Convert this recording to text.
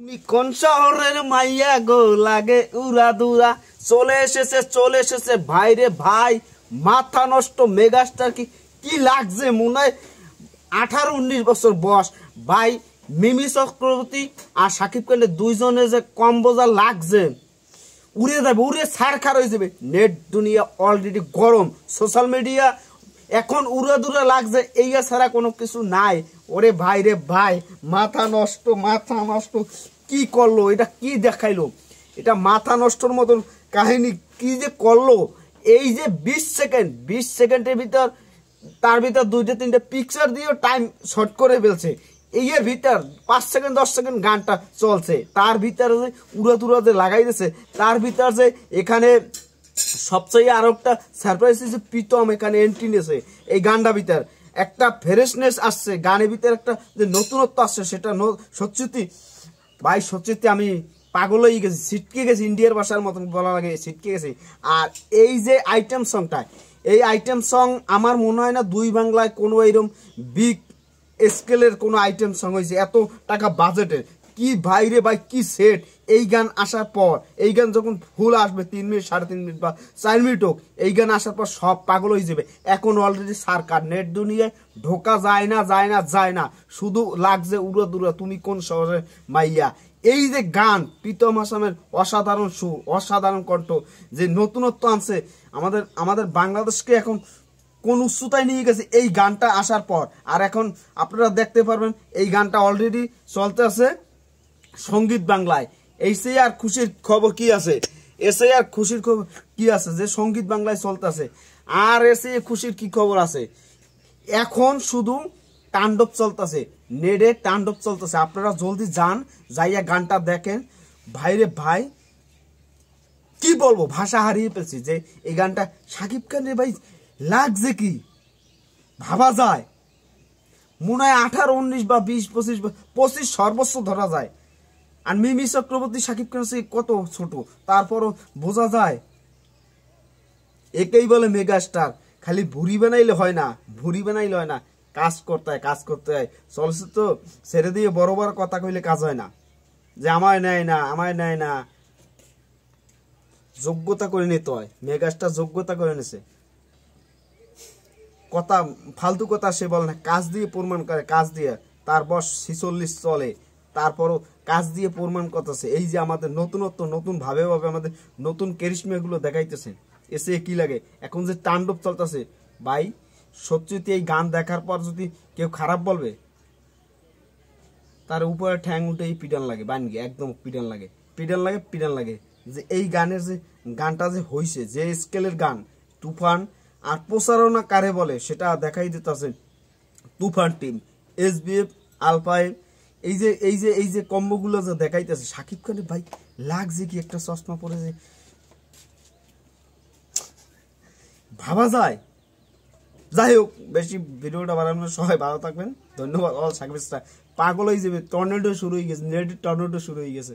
তুমি কোন শহরের মাইয়া গো লাগে উড়া দুরা চলে এসেছে ভাই রে ভাই মাথা নষ্ট মেগাস্টার কি কি লাগছে মনে হয় 18-19 বছর বয়স ভাই মিমি চক্রবর্তী আর সাকিব খানের দুইজনে যে কম্বোজা লাগছে উড়ে যাবে উড়ে ছাড়খার হয়ে যাবে নেট দুনিয়া অলরেডি গরম সোশ্যাল মিডিয়া এখন উড়া দুরা লাগছে এই ছাড়া কোনো কিছু নাই ওরে ভাই রে ভাই মাথা নষ্ট কি করলো এটা কি দেখাইলো এটা মাথা নষ্টর মতন কাহিনী কি যে করলো এই যে 20 সেকেন্ডের ভিতর তার ভিতর 2-3টা পিকচার দিয়ে টাইম শর্ট করে ফেলছে এই এর ভিতর 5 সেকেন্ড 10 সেকেন্ড গানটা চলছে তার ভিতরে যে উড়া যে লাগাই দিয়েছে তার ভিতর যে এখানে সবচেয়ে আরো একটা সারপ্রাইজ যে প্রীতম এখানে এন্ট্রি নিয়েছে এই গানটা ভিতর একটা ফ্রেশনেস আসছে গানের ভিতর একটা যে নতুনত্ব আসছে সেটা সত্যি ভাই সত্যি আমি পাগল হয়ে গেছি ছিটকে গেছি ইন্ডিয়ার ভাষার মতন বলা লাগে ছিটকে গেছি আর এই যে আইটেম সংটা এই আইটেম সং আমার মনে হয় না দুই বাংলায় কোনো এরকম বিগ স্কেলের কোনো আইটেম সং হয়েছে এত টাকা বাজেটের কি ভাই রে ভাই কি সেট এই গান আসার পর এই গান যখন ফুল আসবে 3 মিনিট 3.5 মিনিট বা 4 মিনিট হোক এই গান আসার পর সব পাগল হয়ে যাবে এখন অলরেডি সরকার নেট দুনিয়ায় ঢোকা যায় না শুধু লাগছে উড়া তুমি কোন শহরে মাইয়া এই যে গান প্রীতম আসামের অসাধারণ সুর অসাধারণ কণ্ঠ যে নতুনত্ব আনছে আমাদের বাংলাদেশকে এখন কোন উচ্চতায় নিয়ে গেছে এই গানটা আসার পর আর এখন আপনারা দেখতে পারবেন এই গানটা অলরেডি চলতে আছে সঙ্গীত বাংলায় এসে আর খুশির খবর কি আছে যে সঙ্গীত বাংলায় চলতেছে আর এসে খুশির কি খবর আছে এখন শুধু তাণ্ডব চলতেছে নেডে তাণ্ডব চলতেছে আপনারা জলদি যান যাইয়া গানটা দেখেন ভাইরে ভাই কি বলবো ভাষা হারিয়ে ফেলছি যে এই গানটা সাকিব খানের ভাই লাগছে কি ভাবা যায় মনে হয় 18-19 বা 20-25 সর্বোচ্চ ধরা যায় আর মিমি চক্রবর্তী সাকিব খান কত ছোট তারপরও বোঝা যায় একেই বলে মেগাস্টার খালি ভুরি বানাইলে হয় না কাজ করতে হয় চলচ্চিত্র ছেড়ে দিয়ে বড় কথা কইলে কাজ হয় না যে আমায় নেয় না যোগ্যতা করে নিতে হয় মেগাস্টার যোগ্যতা করে নিছে কথা ফালতু কথা সে বলে না কাজ দিয়ে প্রমাণ করে কাজ দিয়ে তার বয়স 46 চলে তারপরও কাজ দিয়ে প্রমাণ করতেছে এই যে আমাদের নতুন ভাবে আমাদের নতুন ক্যারিশমা গুলো দেখাইতেছে এসে কি লাগে এখন যে তাণ্ডব চলতেছে ভাই সত্যি এই গান দেখার পর যদি কেউ খারাপ বলবে তার উপরে ঠ্যাং উঠেই পিডান লাগে বানগি একদম পিডান লাগে যে এই গানের যে গানটা যে হইছে যে স্কেলের গান তুফান আর প্রচারণা কারে বলে সেটা দেখাই দিতেছে তুফান টিম SBF আলফাই এই যে কম্বোগুলো যে দেখাইতেছে সাকিব খানের ভাই লাগছে কি একটা চশমা পরে যে ভাবা যায় যাই হোক বেশি ভিডিওটা বানানোর সবাই ভালো থাকবেন ধন্যবাদ অল সাকিব পাগল হয়ে যাবে টর্নেডো শুরু হয়ে গেছে নেট টর্নেডো শুরু হয়ে গেছে